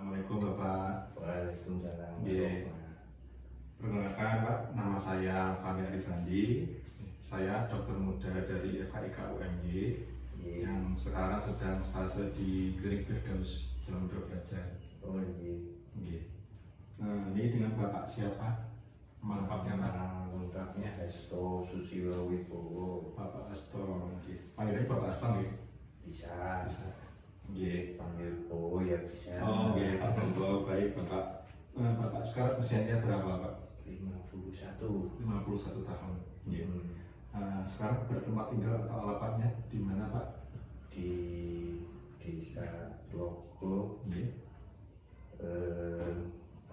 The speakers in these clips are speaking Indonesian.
Assalamualaikum Bapak. Waalaikumsalam. Ye. Perkenalkan Pak, nama saya Fahmi Arisandi. Saya dokter muda dari FHIK UMY yang sekarang sedang stase di Klinik Firdaus Jalan Derajat. Oh iya. Ini dengan Bapak siapa? Lengkapnya Pak? Lengkapnya Hasto Susilo Wibowo. Bapak Asto. Panggilannya Bapak Asto nggih? Bisa. Bisa. Nggih. Panggil Po ya bisa. Oh nggih, Pak Tunggu. Baik Bapak. Bapak sekarang usianya berapa Pak? 51. 51 tahun. Nggih. Hmm. Sekarang bertempat tinggal atau alamatnya di mana Pak? Di Desa Tlogo, Nggih.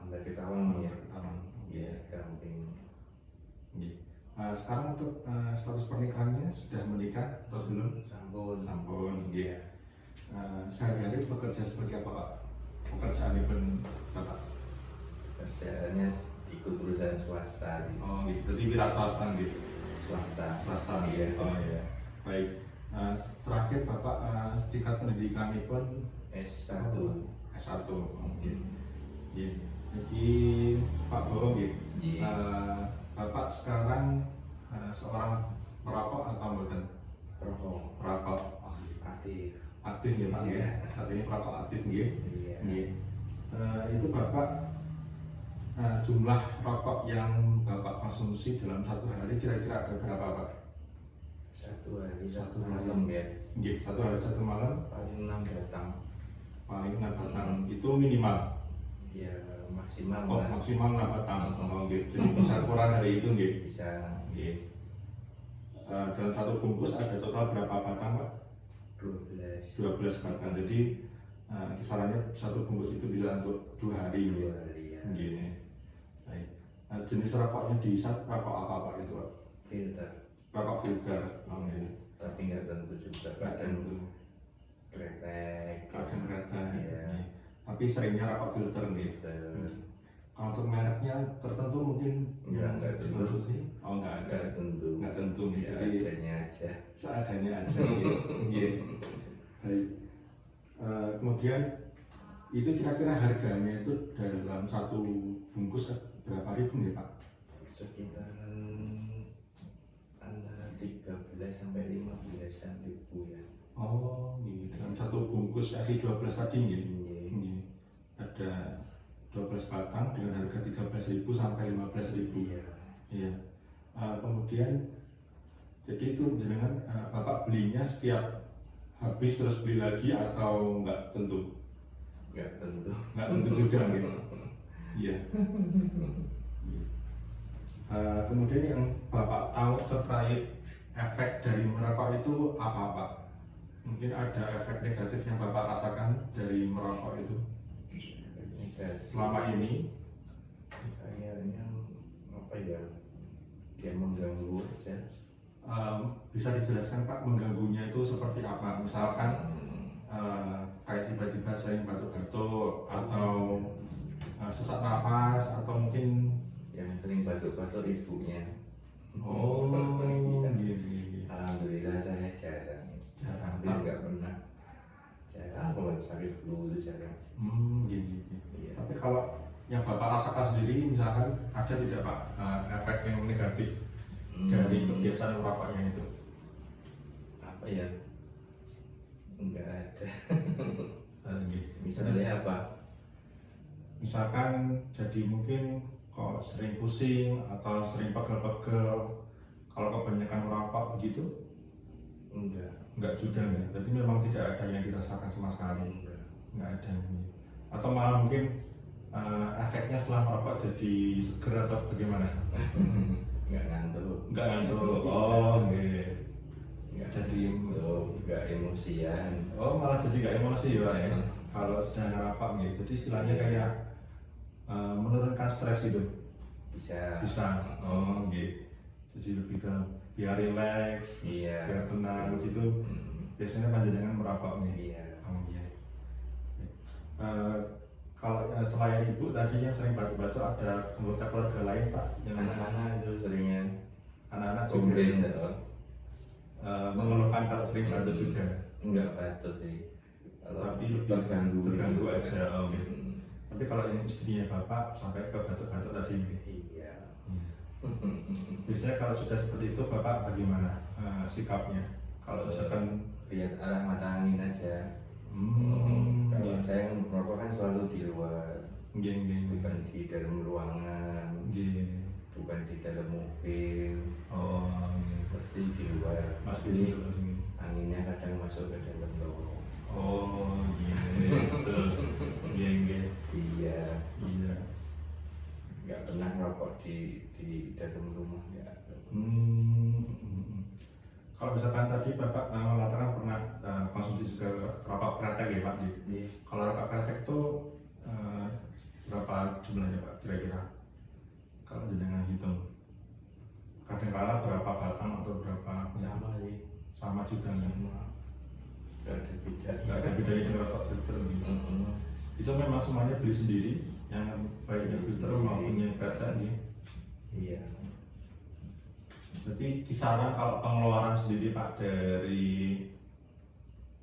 Ambar Ketawang ya. Ketawang. Iya, Gamping. Nggih. Sekarang untuk status pernikahannya sudah menikah atau belum? Sampun. Sampun. Nggih. Sehari-hari bekerja seperti apa Pak? Pekerjaannya pun Bapak? Kerjaannya ikut perusahaan swasta. Oh, nggih. Berarti wira swasta nggih. Swasta. Swasta. Iya. Oh iya. Baik. Terakhir Bapak tingkat pendidikannya pun S1. S1. Nggih. Nggih. Jadi Pak Bowo nggih. Iya. Bapak sekarang seorang perokok atau bukan? Perokok. Perokok. Oh, Aktif. aktif ya Pak. Iya. Saat ini perokok aktif nggih. Iya. Nggih. Itu Bapak jumlah rokok yang Bapak konsumsi dalam satu hari kira-kira ada berapa Pak? Satu hari Satu satu hari. malam ya, Nggih, satu hari satu malam paling 6 batang paling 6 batang. Itu minimal. ya, maksimal Oh, lah. maksimal 6 batang. Oh, nggih. Jadi bisa kurang dari itu nggih. Bisa Nggih. Dalam satu bungkus ada total berapa batang Pak? 12 12 batang. Jadi kisarannya satu bungkus itu bisa untuk 2 hari nggih. hari ya. Nggih. Baik. Jenis rokoknya diisap rokok apa Pak itu Pak? Filter, Rokok filter. Oh, nggih. tapi nggak tentu juga, Nggak kadang tentu. kretek, Kadang rata. Iya. Nggih. Tapi seringnya rokok filter nggih. filter, Kalau untuk mereknya tertentu mungkin Enggak tentu. dikonsumsi? Oh enggak ada. nggak tentu, Enggak tentu nih. ya, Jadi adanya aja. seadanya aja nggih. Nggih. Baik. Kemudian itu kira-kira harganya itu dalam satu bungkus berapa ribu nih Pak? Sekitaran antara 13 sampai 15 ribu ya. Oh, nggih. Dalam satu bungkus isi 12 tadi nggih. Iya. Nggih. Ada 12 batang dengan harga 13.000 sampai 15.000. Iya. Iya. Kemudian jadi itu jenengan Bapak belinya setiap habis terus beli lagi atau enggak tentu? Nggak tentu. Enggak tentu juga gitu. Iya. Kemudian yang Bapak tahu terkait efek dari merokok itu apa Pak? Mungkin ada efek negatif yang Bapak rasakan dari merokok itu selama ini? Kayaknya apa ya, dia mengganggu aja. Bisa dijelaskan Pak mengganggunya itu seperti apa? Misalkan kayak tiba-tiba sering batuk-batuk atau sesak nafas atau mungkin Yang sering batuk-batuk ibunya. oh Iya. gini. Alhamdulillah saya jarang. Hampir nggak pernah. Jarang kalau sakit flu itu jarang. Gini. Iya. Tapi kalau yang Bapak rasakan sendiri misalkan ada tidak Pak efek yang negatif dari kebiasaan merokoknya itu? Apa ya? Nggak ada. Gini. Misalnya apa? Misalkan jadi mungkin kok sering pusing atau sering pegel-pegel kalau kebanyakan merokok begitu? Enggak juga ya, tapi memang tidak ada yang dirasakan sama sekali. Enggak. Enggak ada ini. Atau malah mungkin efeknya setelah merokok jadi seger atau bagaimana? Nggak ngantuk. Enggak ngantuk. Oh, nggih. Nggak Jadi ngantuk, nggak emosian. oh malah jadi nggak emosi ya Pak ya. Kalau sedang ngerokok nih, jadi istilahnya kayak menurunkan stres gitu. Bisa. Bisa. Oh, nggih. Jadi lebih ke biar rileks, Iya. biar tenang gitu. Hmm. Biasanya panjenengan merokok nih. Iya. Oh iya. Kalau selain ibu tadi yang sering batuk-batuk ada anggota keluarga lain Pak yang Anak-anak itu seringnya anak-anak juga komplain ya. mengeluhkan kalau sering batuk juga. Enggak batuk sih. Kalau Tapi lebih terganggu terganggu gitu. aja. Oh, gitu. Hmm. Tapi kalau yang istrinya bapak sampai ke batuk-batuk tadi, Iya. biasanya kalau sudah seperti itu bapak bagaimana sikapnya? Kalau misalkan Lihat arah mata angin aja. Kalau iya. saya merokok kan selalu di luar, Geng. bukan di dalam ruangan, bukan di dalam mobil, Oh, iya. pasti di luar. Pasti Jadi di luar ini. anginnya kadang masuk ke dalam lorong. Oh, gitu. Geng. Iya, Iya. nggak pernah merokok di dalam rumah ya. Kalau misalkan tadi bapak mengatakan pernah konsumsi juga rokok kretek ya pak? Iya. Kalau rokok kretek itu berapa jumlahnya pak kira-kira? Kalau jenengan hitung, kadang-kala berapa batang atau berapa? Sama sih, Sama juga nggak? sama. Nggak ada beda. Nggak ada bedanya dengan rokok filter gitu. Itu memang semuanya beli sendiri, yang baik yang filter maupun yang kretek nih. Iya. Berarti kisaran kalau pengeluaran sendiri pak dari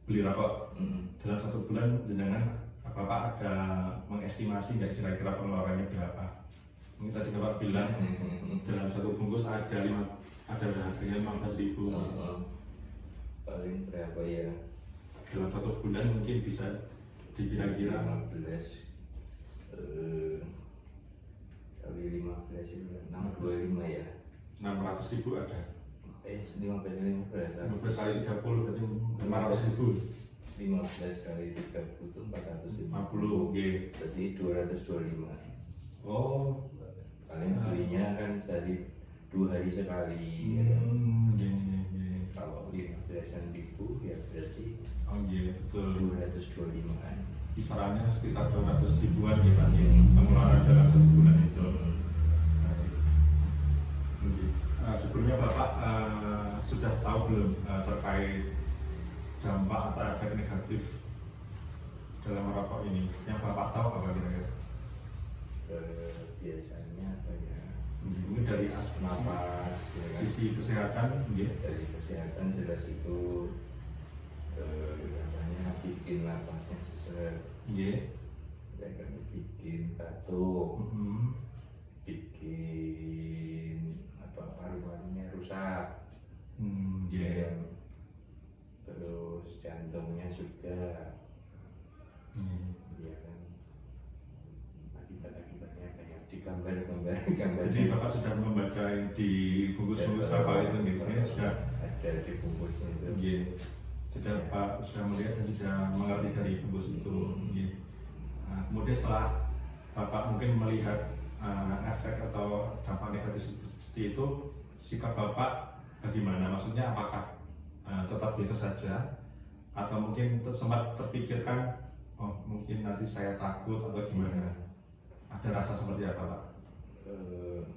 beli rokok dalam 1 bulan jenengan bapak ada mengestimasi nggak kira-kira pengeluarannya berapa? Ini tadi bapak bilang dalam 1 bungkus ada harganya 15.000. Paling berapa ya? Dalam 1 bulan mungkin bisa dikira-kira 15 kali 15 itu 625 ya. 600.000 ada. 15 berapa? 15 kali 30 berarti 500.000. 15 kali 30 itu 450. 50 G. Berarti 225. Oh. Paling belinya kan sehari 2 hari sekali ya. Kalau 15-an ribu ya berarti Oh iya betul. 225-an. Kisarannya sekitar 200.000-an ya Pak, pengeluaran dalam 1 bulan itu. Sebelumnya Bapak sudah tahu belum terkait dampak atau efek negatif dalam merokok ini? Yang Bapak tahu apa kira-kira? Biasanya apa ya? Ini dari Napas, ya kan? sisi kesehatan, Dari kesehatan jelas itu katanya bikin napasnya sesak, ya kan, bikin batuk, bikin apa paru-parunya rusak, ya. Terus jantungnya juga, ya kan, akibat-akibatnya kayak di gambar-gambar. Jadi Bapak sudah membaca di bungkus-bungkus rokok itu gitu ya, sudah ada di bungkusnya itu. Sudah Pak sudah melihat dan sudah mengerti dari bungkus itu. Nah, kemudian setelah Bapak mungkin melihat efek atau dampak negatif seperti itu, sikap Bapak bagaimana? Maksudnya apakah tetap biasa saja atau mungkin sempat terpikirkan oh mungkin nanti saya takut atau gimana? Ada rasa seperti apa Pak?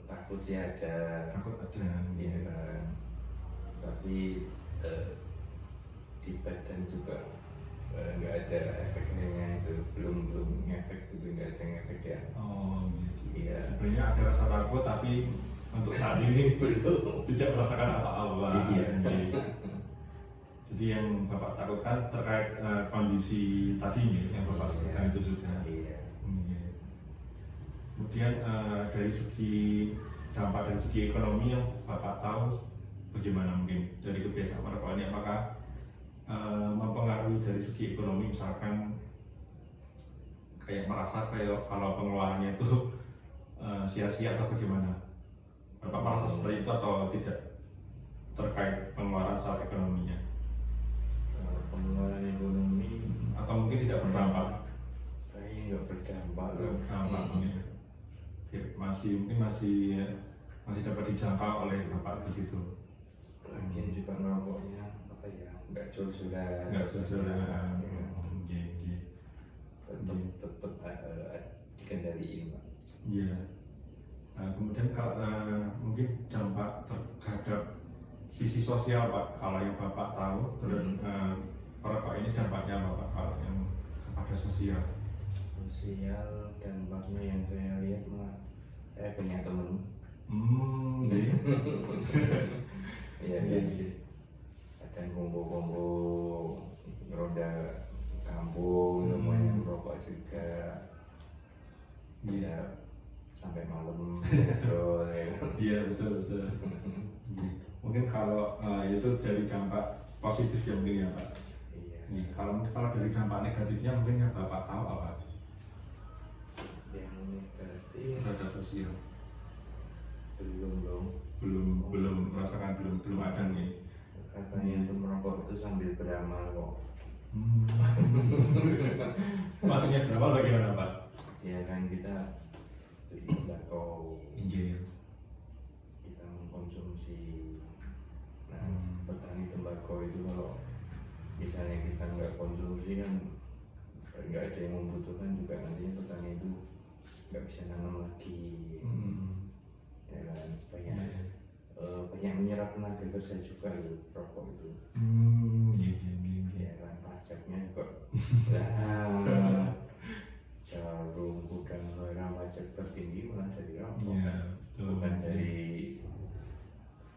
Takut sih ada. Takut ada. Iya kan. Tapi di badan juga nggak ada efeknya itu, belum ngefek itu, nggak ada ngefek ya. Oh gitu. Iya. Sebenarnya ada rasa takut tapi untuk saat ini belum tidak merasakan apa-apa. Iya. Jadi yang Bapak takutkan terkait kondisi tadi nih yang Bapak sebutkan itu sudah. Iya. Kemudian dari segi dampak dari segi ekonomi yang Bapak tahu bagaimana mungkin dari kebiasaan merokok ini, apakah mempengaruhi dari segi ekonomi, misalkan kayak merasa kayak kalau pengeluarannya itu sia-sia atau bagaimana? Bapak merasa seperti itu atau tidak terkait pengeluaran secara ekonominya? Pengeluaran ekonomi Atau mungkin tidak berdampak? kayaknya nggak berdampak loh. Berdampak mungkin. Mungkin masih dapat dijangkau oleh Bapak begitu. Lagian juga ngerokoknya apa ya, nggak jor-joran. Tetap dikendaliin Pak. Iya. Kemudian kalau mungkin dampak terhadap sisi sosial Pak, kalau yang Bapak tahu terus perokok ini dampaknya apa Pak kalau yang kepada sosial? Sosial dampaknya yang saya lihat mah saya punya temen. Iya kan. Kadang kumpul-kumpul ronda kampung semuanya merokok juga. malam ngobrol ya kan. Iya betul betul. Mungkin kalau itu dari dampak positif ya mungkin ya Pak. Iya. Kalau dari dampak negatifnya mungkin yang Bapak tahu apa Yang negatif terhadap sosial? belum dong. Belum merasakan, belum ada nih. Katanya itu merokok itu sambil beramal kok. Maksudnya berapa bagaimana Pak? Ya kan kita beli tembakau, Iya. kita mengkonsumsi. Nah, petani tembakau itu kalau misalnya kita nggak konsumsi kan nggak ada yang membutuhkan juga, nantinya petani itu nggak bisa nanam lagi. Ya kan, banyak menyerap tenaga kerja juga itu rokok itu. Ya kan, pajaknya kok lah jarum gudang garam pajak tertinggi malah dari rokok. Iya, betul.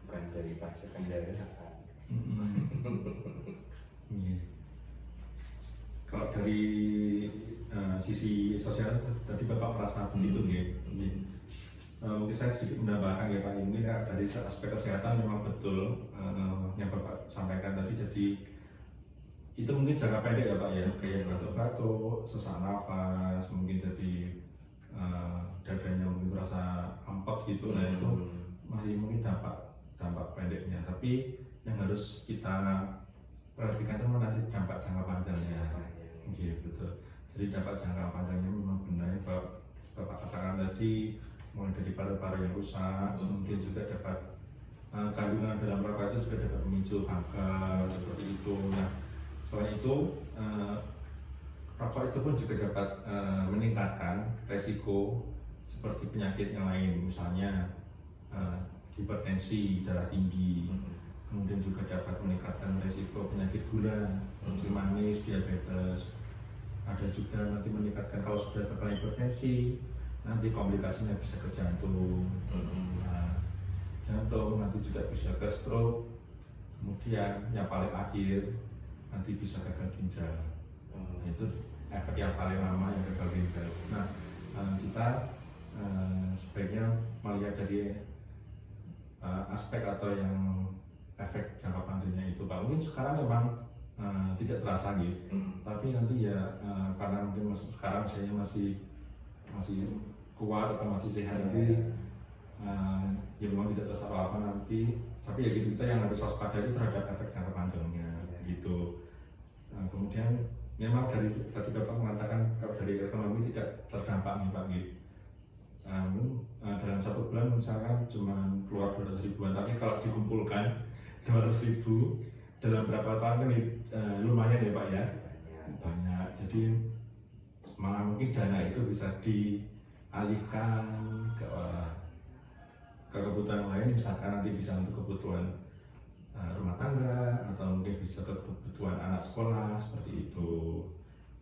bukan dari pajak kendaraan. Iya. Kalau dari sisi sosial tadi Bapak merasa begitu ya. Mungkin saya sedikit menambahkan ya Pak, ini dari aspek kesehatan memang betul yang Bapak sampaikan tadi. Jadi itu mungkin jangka pendek ya Pak ya, kayak batuk-batuk, sesak nafas, mungkin jadi dadanya mungkin merasa ampot gitu. Nah itu masih mungkin dampak pendeknya, tapi yang harus kita perhatikan itu nanti dampak jangka panjangnya. Iya betul. Jadi dampak jangka panjangnya memang benar Bapak katakan tadi, mulai dari paru-paru yang rusak, mungkin juga dapat kandungan dalam rokok itu juga dapat memicu kanker seperti itu. Nah selain itu rokok itu pun juga dapat meningkatkan resiko seperti penyakit yang lain, misalnya hipertensi, darah tinggi, kemudian juga dapat meningkatkan resiko penyakit gula, kencing manis, diabetes. Ada juga nanti meningkatkan kalau sudah terkena hipertensi, nanti komplikasinya bisa ke jantung. Nah, jantung nanti juga bisa ke stroke, kemudian yang paling akhir nanti bisa gagal ginjal. Itu efek yang paling lama yang gagal ginjal. Nah, kita sebaiknya melihat dari aspek atau yang efek jangka panjangnya itu Pak. Mungkin sekarang memang tidak terasa gitu, tapi nanti ya karena mungkin sekarang saya masih kuat atau masih sehat, nanti ya memang tidak terasa apa-apa nanti, tapi ya gitu, kita yang harus waspada itu terhadap efek jangka panjangnya gitu. Kemudian memang dari tadi Bapak mengatakan kalau dari ekonomi tidak terdampak nih Pak gitu. Dalam satu bulan misalkan cuma keluar 200 ribuan, tapi kalau dikumpulkan 200 ribu dalam berapa tahun kan lumayan ya Pak ya, banyak. Jadi malah mungkin dana itu bisa dialihkan ke kebutuhan lain, misalkan nanti bisa untuk kebutuhan rumah tangga atau mungkin bisa ke kebutuhan anak sekolah seperti itu.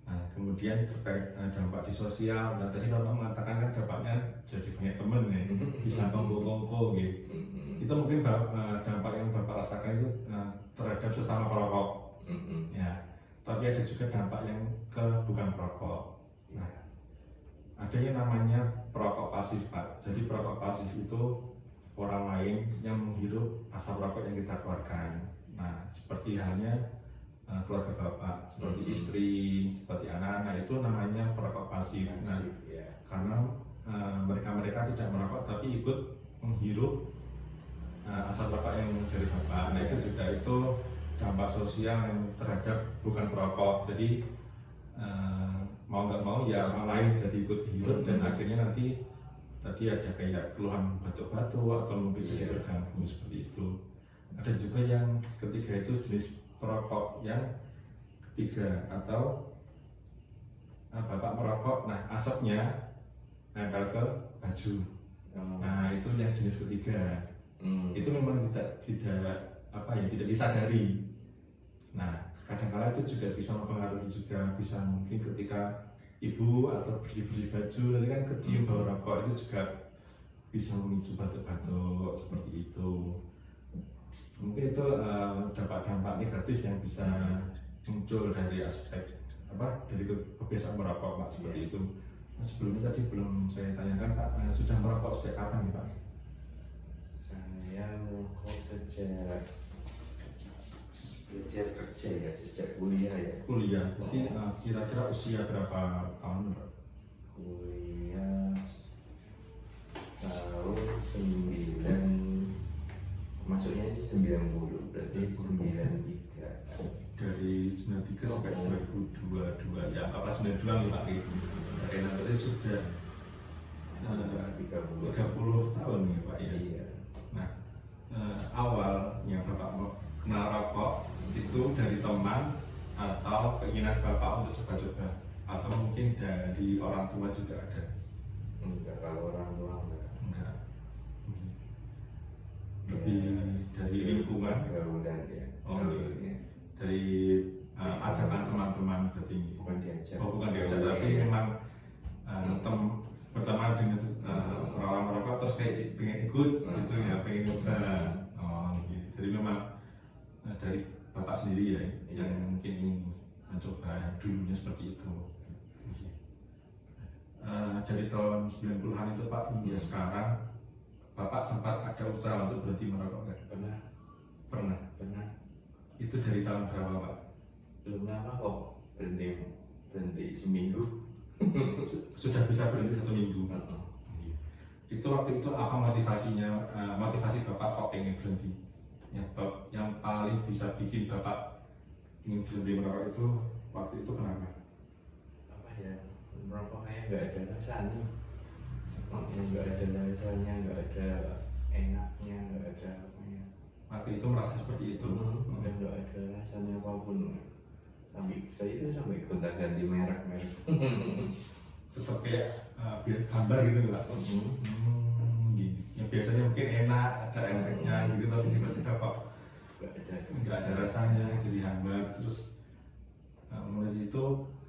Nah, kemudian terkait dampak di sosial, dan tadi Bapak mengatakan kan dampaknya jadi banyak teman ya, bisa kongko-kongko gitu. Itu mungkin dampak yang Bapak rasakan itu terhadap sesama perokok. Ya, tapi ada juga dampak yang ke bukan perokok. Nah, ada yang namanya perokok pasif Pak. Jadi perokok pasif itu orang lain yang menghirup asap rokok yang kita keluarkan. Nah, seperti halnya keluarga Bapak, seperti istri, seperti anak-anak, itu namanya perokok pasif. Nah, karena mereka tidak merokok tapi ikut menghirup asap rokok yang dari Bapak. Nah, itu juga itu dampak sosial yang terhadap bukan perokok. Jadi mau nggak mau ya orang lain jadi ikut hirup, dan akhirnya nanti tadi ada kayak keluhan batuk-batuk atau mungkin jadi terganggu seperti itu. Ada juga yang ketiga itu jenis perokok yang ketiga, atau Bapak merokok, nah asapnya nempel ke baju. Nah itu yang jenis ketiga. Itu memang tidak disadari. Nah kadang-kala itu juga bisa mempengaruhi, juga bisa mungkin ketika ibu atau bersih-bersih baju nanti kan kecium bau rokok, itu juga bisa memicu batuk-batuk seperti itu. Mungkin itu dampak-dampak negatif yang bisa muncul dari aspek dari kebiasaan merokok Pak, seperti itu. Sebelumnya tadi belum saya tanyakan Pak, sudah merokok sejak kapan nih Pak? Saya merokok sejak belajar kerja ya, sejak kuliah ya. Kuliah, jadi kira-kira usia berapa tahun Pak? Kuliah tahun 9, masuknya sih 90, berarti 93. Dari 93 sampai 2022 ya, anggaplah 92 nih Pak gitu. Dari nanti sudah 30 tahun nih Pak ya. Iya. Nah, awal yang Bapak mau kenal rokok itu dari teman atau keinginan Bapak untuk coba-coba, atau mungkin dari orang tua juga ada? Enggak, kalau orang tua enggak. Lebih dari lingkungan, pergaulan ya. Oh, Gaulnya. dari ajakan teman-teman berarti ini. Bukan diajak. Oh, bukan diajak, tapi memang berteman dengan orang merokok terus kayak pengen ikut gitu ya, pengen nyoba. Oh, gitu. Jadi memang dari Bapak sendiri ya yang mungkin ingin mencoba yang dulunya seperti itu. Dari tahun 90-an itu Pak hingga sekarang Bapak sempat ada usaha untuk berhenti merokok nggak? Pernah. Itu dari tahun berapa Pak? Belum lama kok berhenti seminggu. Sudah bisa berhenti 1 minggu. Itu waktu itu apa motivasinya, motivasi Bapak kok pengen berhenti? Yang paling bisa bikin Bapak ingin berhenti merokok itu waktu itu kenapa? Apa ya, merokok kayak nggak ada rasanya. Nggak ada rasanya, nggak ada enaknya, nggak ada apanya. Waktu itu merasa seperti itu. Udah nggak ada rasanya apapun. Saya itu sampai gonta-ganti merek. Tetap kayak biar gambar gitu nggak? Gini. Yang biasanya mungkin enak, ada efeknya gitu, tapi tiba-tiba kok nggak ada rasanya, jadi hambar. Terus mulai situ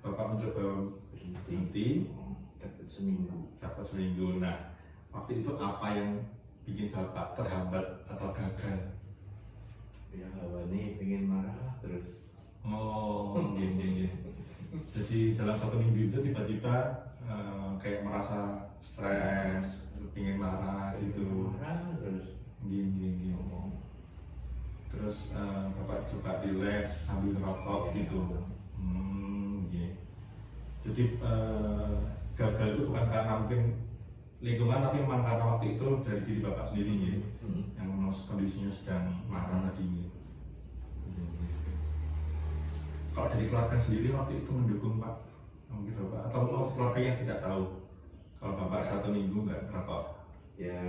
Bapak mencoba berhenti, dapat seminggu. Nah, waktu itu apa yang bikin Bapak terhambat atau gagal? Ya awalnya pengen marah terus. Oh, gini. Jadi dalam 1 minggu itu tiba-tiba kayak merasa stres, pengen marah gitu. Marah terus. Gini. Terus Bapak coba relax sambil ngerokok gitu. Gini. Jadi gagal itu bukan karena mungkin lingkungan, tapi memang karena waktu itu dari diri Bapak sendiri ya, yang kondisinya sedang marah tadi ini. Kalau dari keluarga sendiri waktu itu mendukung Pak, mungkin Bapak, atau keluarga yang tidak tahu kalau Bapak 1 minggu nggak merokok? Ya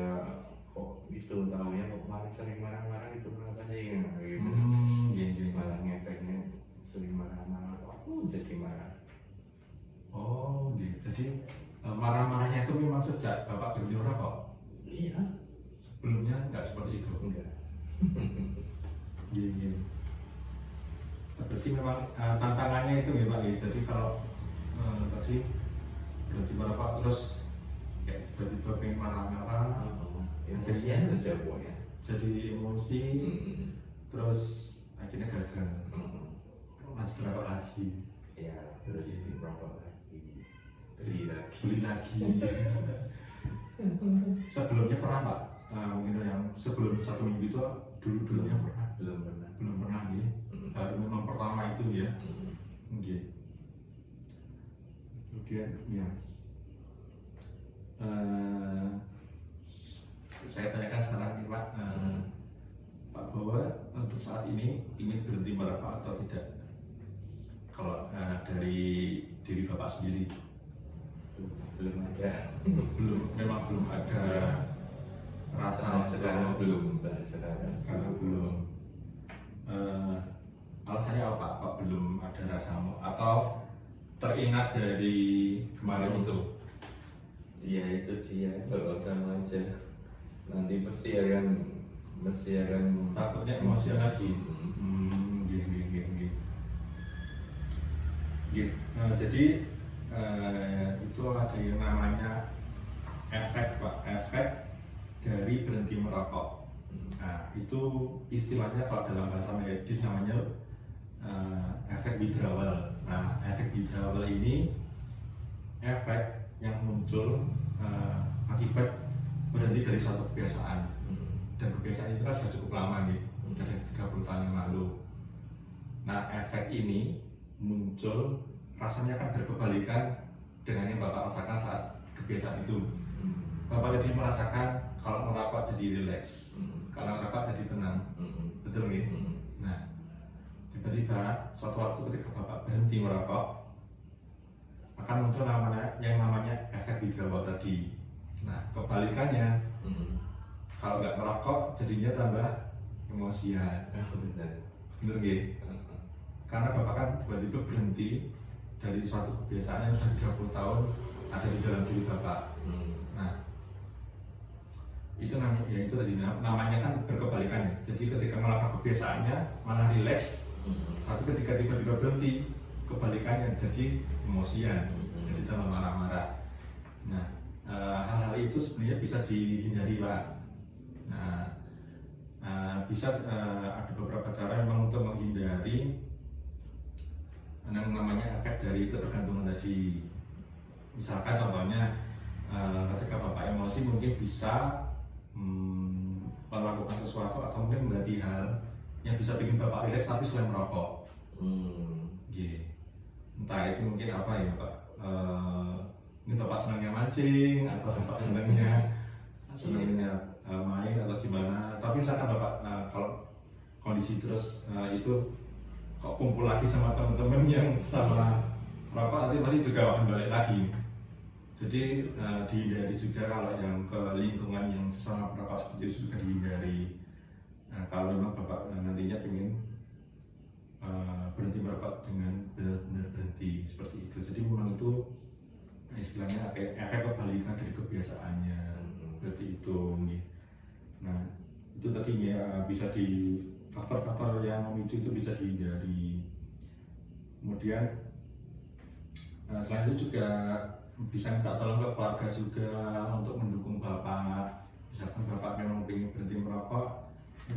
kok itu tahunya kok malah sering marah-marah itu kenapa sih gitu. Gini. Malah ngefeknya sering marah-marah, aku jadi marah. Oh, gitu. Jadi marah-marahnya itu memang sejak Bapak berhenti merokok? Iya. Sebelumnya nggak seperti itu? Enggak. Gini. Berarti memang tantangannya itu ya Pak ya. Jadi kalau tadi berhenti merokok terus kayak tiba-tiba pengen marah-marah, Emosian aja pokoknya. jadi emosi, terus akhirnya gagal. Lanjut merokok lagi. Ya, terus merokok lagi. Beli lagi. Sebelumnya pernah Pak, mungkin yang sebelum 1 minggu itu dulunya pernah? Belum pernah. Belum pernah ya. Baru memang pertama itu ya. Oke. Kemudian ya. Saya tanyakan sekarang nih Pak, Pak bahwa untuk saat ini ingin berhenti merokok atau tidak? Kalau dari diri Bapak sendiri? Belum ada. Memang belum ada rasa. Sekarang belum. Sekarang belum. Alasannya apa Pak? Kok belum ada rasa atau teringat dari kemarin itu? Ya itu dia, kalau kamu aja nanti pasti akan Takutnya emosi lagi. Jadi itu ada yang namanya efek Pak, efek dari berhenti merokok. Nah, itu istilahnya kalau dalam bahasa medis namanya efek withdrawal. Nah, efek withdrawal ini efek yang muncul akibat berhenti dari suatu kebiasaan. Dan kebiasaan itu kan sudah cukup lama nih, dari 30 tahun yang lalu. Nah, efek ini muncul rasanya kan berkebalikan dengan yang Bapak rasakan saat kebiasaan itu. Bapak jadi merasakan kalau merokok jadi rileks, kalau merokok jadi tenang, betul nggih? Nah, tiba-tiba suatu waktu ketika Bapak berhenti merokok, akan muncul yang namanya efek withdrawal tadi. Nah, kebalikannya, kalau nggak merokok jadinya tambah emosian. Bener nggih? Karena Bapak kan tiba-tiba berhenti dari suatu kebiasaan yang sudah 30 tahun ada di dalam diri Bapak. Nah, itu namanya, ya itu tadi namanya kan berkebalikan ya. Jadi ketika melakukan kebiasaannya malah rileks, tapi ketika tiba-tiba berhenti kebalikannya jadi emosian, jadi tambah marah-marah. Nah, hal-hal itu sebenarnya bisa dihindari, Pak. Nah, bisa ada beberapa cara memang untuk menghindari yang namanya efek dari ketergantungan tadi. Misalkan contohnya ketika Bapak emosi mungkin bisa melakukan sesuatu atau mungkin mengganti hal yang bisa bikin Bapak rileks tapi selain merokok. Entah itu mungkin apa ya Pak, ini Bapak senangnya mancing atau Bapak senangnya main atau gimana. Tapi misalkan Bapak kalau kondisi terus itu kok kumpul lagi sama teman-teman yang sama rokok, nanti pasti juga akan balik lagi. Jadi dihindari juga kalau yang ke lingkungan yang sesama perokok seperti itu juga dihindari. Kalau memang Bapak nantinya ingin berhenti merokok dengan benar-benar berhenti seperti itu. Jadi memang itu istilahnya efek kebalikan dari kebiasaannya seperti itu. Nah, itu tadinya bisa di faktor-faktor yang memicu itu bisa dihindari. Kemudian selain itu juga bisa minta tolong ke keluarga juga untuk mendukung Bapak. Misalkan Bapak memang ingin berhenti merokok,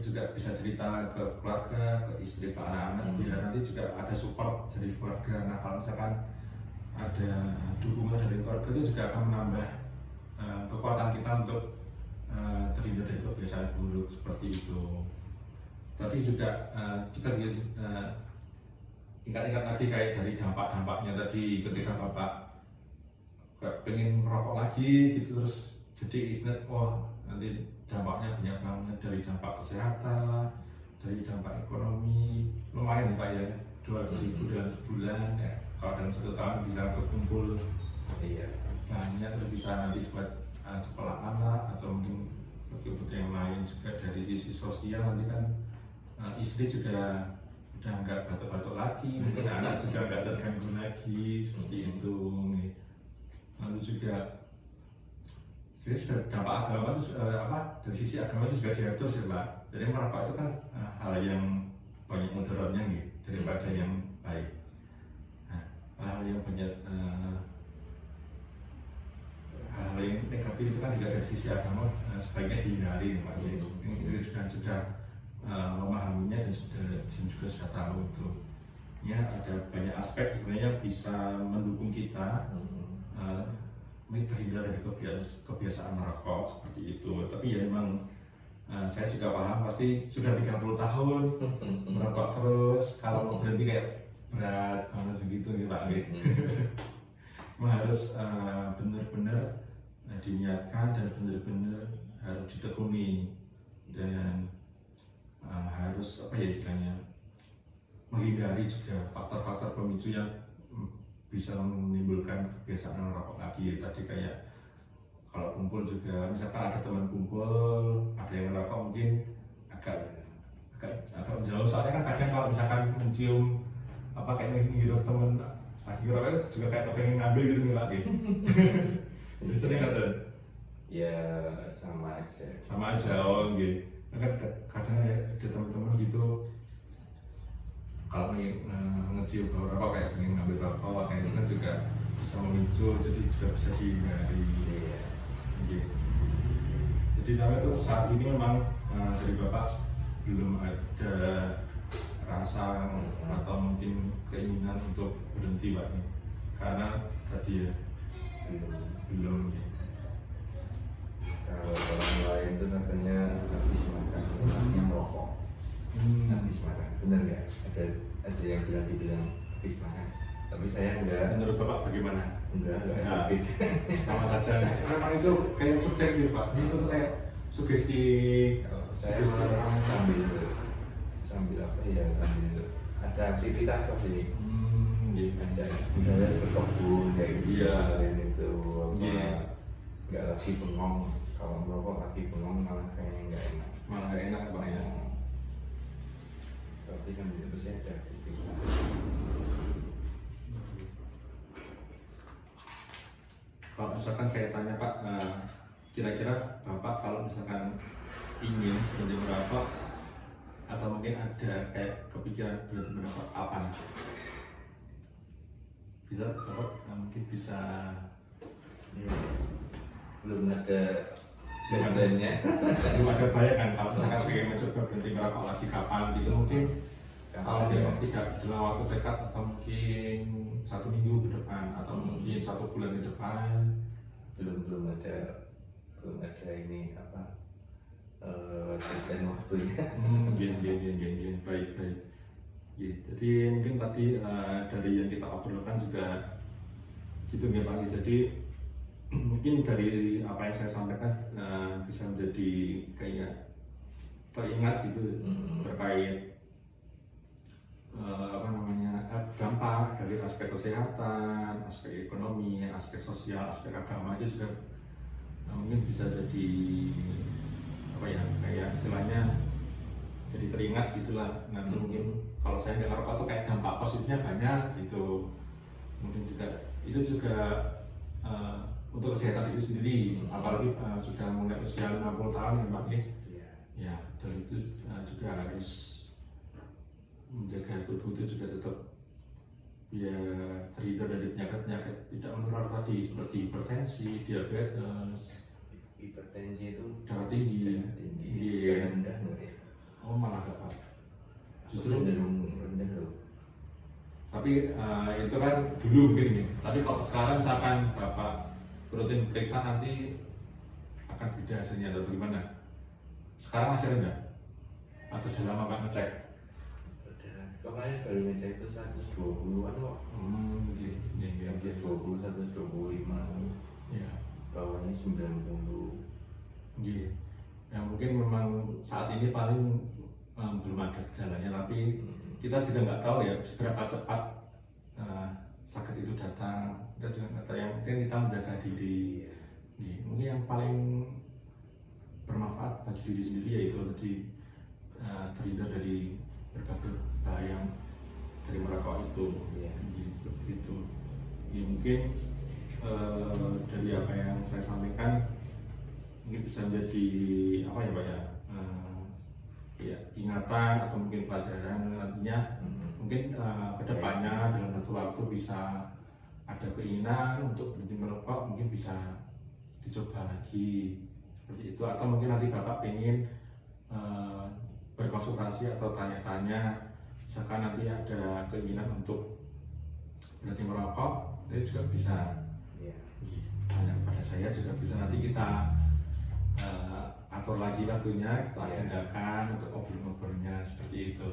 juga bisa cerita ke keluarga, ke istri, ke anak-anak, biar nanti juga ada support dari keluarga. Nah, kalau misalkan ada dukungan dari keluarga itu juga akan menambah kekuatan kita untuk terhindar dari kebiasaan buruk seperti itu. Tadi juga kita bisa ingat-ingat lagi kayak dari dampak-dampaknya tadi ketika Bapak pengen merokok lagi gitu, terus jadi ingat nanti dampaknya banyak banget, dari dampak kesehatan lah, dari dampak ekonomi. Lumayan ya Pak ya, 200.000 dalam sebulan ya. Kalau dalam 1 tahun bisa berkumpul banyak, terus bisa nanti buat sekolahan lah, atau mungkin bagi-bagi yang lain juga. Dari sisi sosial nanti kan istri juga udah nggak batuk-batuk lagi, mungkin anak juga nggak terganggu lagi seperti itu. Lalu juga jadi sudah dampak agama itu dari sisi agama itu juga diatur sih Pak. Jadi merokok itu kan hal yang banyak mudaratnya gitu daripada yang baik. Nah, hal yang banyak hal yang negatif itu kan juga dari sisi agama sebaiknya dihindari Pak. Ini sudah memahaminya dan juga sudah tahu itu. Ya, ada banyak aspek sebenarnya bisa mendukung kita terhindar dari kebiasaan merokok seperti itu. Tapi ya memang saya juga paham, pasti sudah 30 tahun merokok terus, kalau mau berhenti kayak berat banget begitu nih Pak. Memang harus benar-benar diniatkan dan benar-benar harus ditekuni, dan harus apa ya istilahnya, menghindari juga faktor-faktor pemicu yang bisa menimbulkan kebiasaan merokok lagi. Tadi kayak kalau kumpul juga, misalkan ada teman kumpul, ada yang merokok mungkin agak jauh. Soalnya kan kadang kalau misalkan mencium kayak ngirup temen lagi ngerokok juga kayak pengen ngambil gitu nih lagi. Sering ada? Ya sama aja. Gitu. Kan kadang ada teman-teman gitu, kalau ngecium bau rokok kayak pengen ngambil rokok, kayak itu kan juga bisa memicu, jadi juga bisa dihindari. Gitu. Jadi namanya tuh saat ini memang dari Bapak belum ada rasa atau mungkin keinginan untuk berhenti Pak, karena tadi ya Belum ya. Kalau orang lain tuh katanya habis makan enaknya merokok. Habis makan, benar nggak? Ada yang dibilang habis makan. Tapi saya enggak. Menurut Bapak bagaimana? Enggak ada Nah, beda. sama saja. Memang itu kayak subjektif Pak. Itu tuh kayak sugesti. Saya malah sambil apa ya, sambil ada aktivitas pasti. Iya. Ada misalnya berkebun kayak gitu. Iya. Itu apa? Iya. Nggak lagi bengong. Kalau merokok lagi bengong malah kayaknya nggak enak. Malah nggak enak Pak ya. Tapi sambil itu saya ada aktivitas. Kalau misalkan saya tanya Pak, kira-kira Bapak kalau misalkan ingin berhenti merokok atau mungkin ada kayak kepikiran berhenti merokok kapan? Bisa Bapak mungkin bisa Ya, belum ada deadline-nya. belum ada bayangan kalau misalkan pengen mencoba berhenti merokok lagi kapan gitu mungkin kalau tidak dalam waktu dekat atau mungkin 1 minggu ke depan atau mungkin 1 bulan ke depan. belum ada ini apa deadline waktunya. Gini, baik. Ya, jadi mungkin tadi dari yang kita obrolkan juga gitu ya Pak. Jadi mungkin dari apa yang saya sampaikan bisa menjadi kayak teringat gitu terkait dampak dari aspek kesehatan, aspek ekonomi, aspek sosial, aspek agama itu juga mungkin bisa jadi apa ya kayak istilahnya jadi teringat gitulah. Nanti mungkin kalau saya nggak ngerokok tuh kayak dampak positifnya banyak gitu. Mungkin juga itu juga untuk kesehatan itu sendiri, apalagi sudah mulai usia 50 tahun ya Pak ya, dan itu juga harus menjaga tubuh itu juga tetap ya terhindar dari penyakit-penyakit tidak menular tadi seperti hipertensi, diabetes, Hipertensi itu darah tinggi. Iya. rendah nggak ya? Oh malah nggak Pak. Justru rendah loh. tapi itu kan dulu mungkin nih. Tapi kalau sekarang misalkan Bapak rutin periksa nanti akan beda hasilnya atau gimana? Sekarang masih rendah? Atau sudah lama Pak ngecek? Kemarin baru ngecek itu 120-an kok. Iya. 120, 125, Ya. bawahnya 90. Iya. Ya mungkin memang saat ini paling belum ada gejalanya, tapi kita juga nggak tahu ya seberapa cepat sakit itu datang. Kita juga nggak tahu. Yang penting kita menjaga diri. Mungkin yang paling bermanfaat bagi diri sendiri yaitu tadi terhindar dari berbagai bahaya dari merokok itu. Seperti itu. Ya, mungkin dari apa yang saya sampaikan mungkin bisa menjadi apa ya Pak ya, ya ingatan atau mungkin pelajaran nantinya. Mungkin kedepannya dalam satu waktu bisa ada keinginan untuk berhenti merokok, mungkin bisa dicoba lagi seperti itu, atau mungkin nanti Bapak pengen berkonsultasi atau tanya-tanya, misalkan nanti ada keinginan untuk berhenti merokok, itu juga bisa tanya kepada saya, juga bisa nanti kita atur lagi waktunya, kita agendakan untuk ngobrol-ngobrolnya seperti itu.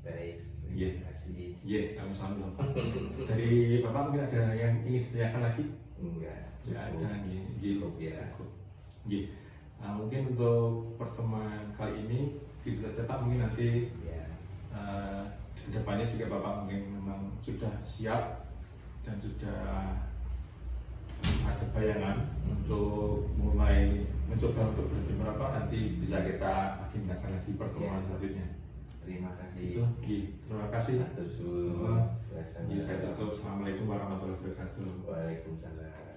Baik, Iya. terima kasih. Iya, sama-sama. Dari Bapak mungkin ada yang ingin ditanyakan lagi? Enggak Ada lagi. cukup ya. Iya. Nah, mungkin untuk pertemuan kali ini itu saja Pak. Mungkin nanti Ya. kedepannya jika Bapak mungkin memang sudah siap dan sudah ada bayangan untuk mulai mencoba untuk berhenti merokok, nanti bisa kita agendakan lagi pertemuan selanjutnya. Terima kasih. Itu, terima kasih. Atur suhun. Saya tutup. Assalamualaikum warahmatullahi wabarakatuh. Waalaikumsalam.